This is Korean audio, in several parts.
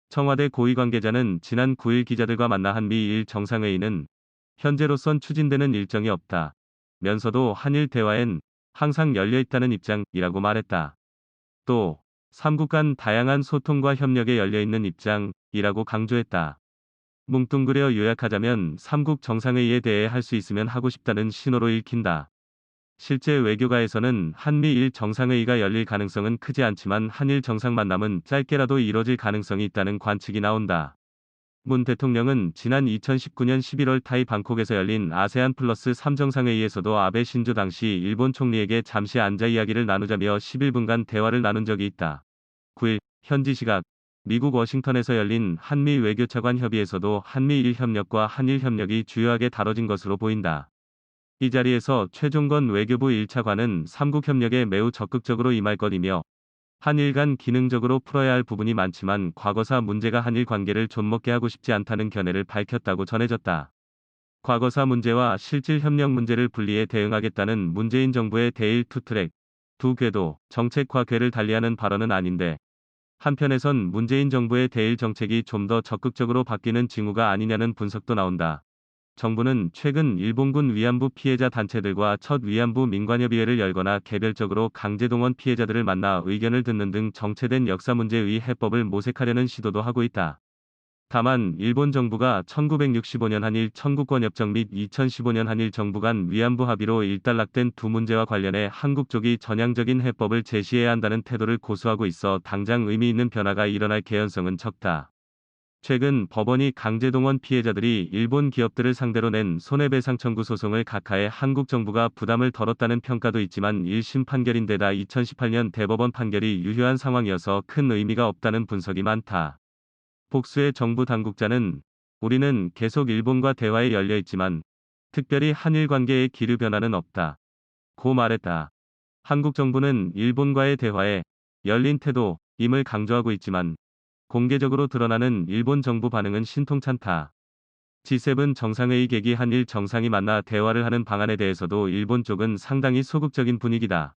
청와대 고위 관계자는 지난 9일 기자들과 만나 한미일 정상회의는 현재로선 추진되는 일정이 없다 면서도 한일 대화엔 항상 열려 있다는 입장이라고 말했다. 또 삼국 간 다양한 소통과 협력에 열려 있는 입장이라고 강조했다. 뭉뚱그려 요약하자면 삼국 정상회의에 대해 할 수 있으면 하고 싶다는 신호로 읽힌다. 실제 외교가에서는 한미일 정상회의가 열릴 가능성은 크지 않지만 한일 정상 만남은 짧게라도 이뤄질 가능성이 있다는 관측이 나온다. 문 대통령은 지난 2019년 11월 타이 방콕에서 열린 아세안 플러스 3정상회의에서도 아베 신조 당시 일본 총리에게 잠시 앉아 이야기를 나누자며 11분간 대화를 나눈 적이 있다. 9일 현지 시각 미국 워싱턴에서 열린 한미 외교차관 협의에서도 한미일 협력과 한일 협력이 주요하게 다뤄진 것으로 보인다. 이 자리에서 최종건 외교부 1차관은 삼국 협력에 매우 적극적으로 임할 것이며 한일 간 기능적으로 풀어야 할 부분이 많지만 과거사 문제가 한일 관계를 좀먹게 하고 싶지 않다는 견해를 밝혔다고 전해졌다. 과거사 문제와 실질 협력 문제를 분리해 대응하겠다는 문재인 정부의 대일 투트랙, 두 궤도, 정책과 궤를 달리하는 발언은 아닌데 한편에선 문재인 정부의 대일 정책이 좀 더 적극적으로 바뀌는 징후가 아니냐는 분석도 나온다. 정부는 최근 일본군 위안부 피해자 단체들과 첫 위안부 민관협의회를 열거나 개별적으로 강제동원 피해자들을 만나 의견을 듣는 등 정체된 역사 문제의 해법을 모색하려는 시도도 하고 있다. 다만 일본 정부가 1965년 한일 청구권협정 및 2015년 한일 정부 간 위안부 합의로 일단락된 두 문제와 관련해 한국 쪽이 전향적인 해법을 제시해야 한다는 태도를 고수하고 있어 당장 의미 있는 변화가 일어날 개연성은 적다. 최근 법원이 강제동원 피해자들이 일본 기업들을 상대로 낸 손해배상 청구 소송을 각하해 한국 정부가 부담을 덜었다는 평가도 있지만 1심 판결인데다 2018년 대법원 판결이 유효한 상황이어서 큰 의미가 없다는 분석이 많다. 복수의 정부 당국자는 우리는 계속 일본과 대화에 열려 있지만 특별히 한일 관계의 기류 변화는 없다. 고 말했다. 한국 정부는 일본과의 대화에 열린 태도임을 강조하고 있지만 공개적으로 드러나는 일본 정부 반응은 신통찮다. G7 정상회의 계기 한일 정상이 만나 대화를 하는 방안에 대해서도 일본 쪽은 상당히 소극적인 분위기다.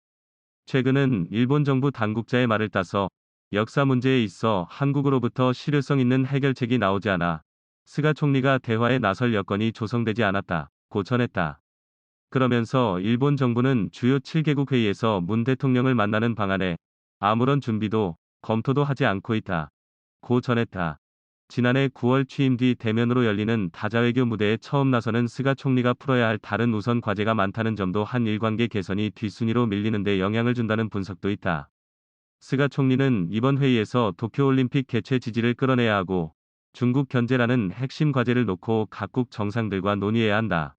최근은 일본 정부 당국자의 말을 따서 역사 문제에 있어 한국으로부터 실효성 있는 해결책이 나오지 않아 스가 총리가 대화에 나설 여건이 조성되지 않았다고 전했다. 그러면서 일본 정부는 주요 7개국 회의에서 문 대통령을 만나는 방안에 아무런 준비도 검토도 하지 않고 있다. 고 전했다. 지난해 9월 취임 뒤 대면으로 열리는 다자외교 무대에 처음 나서는 스가 총리가 풀어야 할 다른 우선 과제가 많다는 점도 한일 관계 개선이 뒷순위로 밀리는 데 영향을 준다는 분석도 있다. 스가 총리는 이번 회의에서 도쿄올림픽 개최 지지를 끌어내야 하고 중국 견제라는 핵심 과제를 놓고 각국 정상들과 논의해야 한다.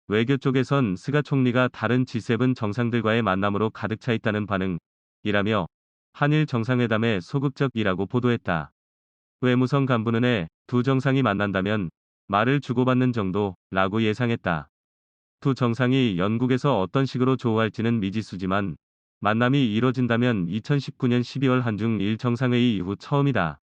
외교 쪽에선 스가 총리가 다른 G7 정상들과의 만남으로 가득 차 있다는 반응이라며 한일 정상회담에 소극적이라고 보도했다. 외무성 간부는 두 정상이 만난다면 말을 주고받는 정도라고 예상했다. 두 정상이 영국에서 어떤 식으로 조우할지는 미지수지만 만남이 이뤄진다면 2019년 12월 한중 일 정상회의 이후 처음이다.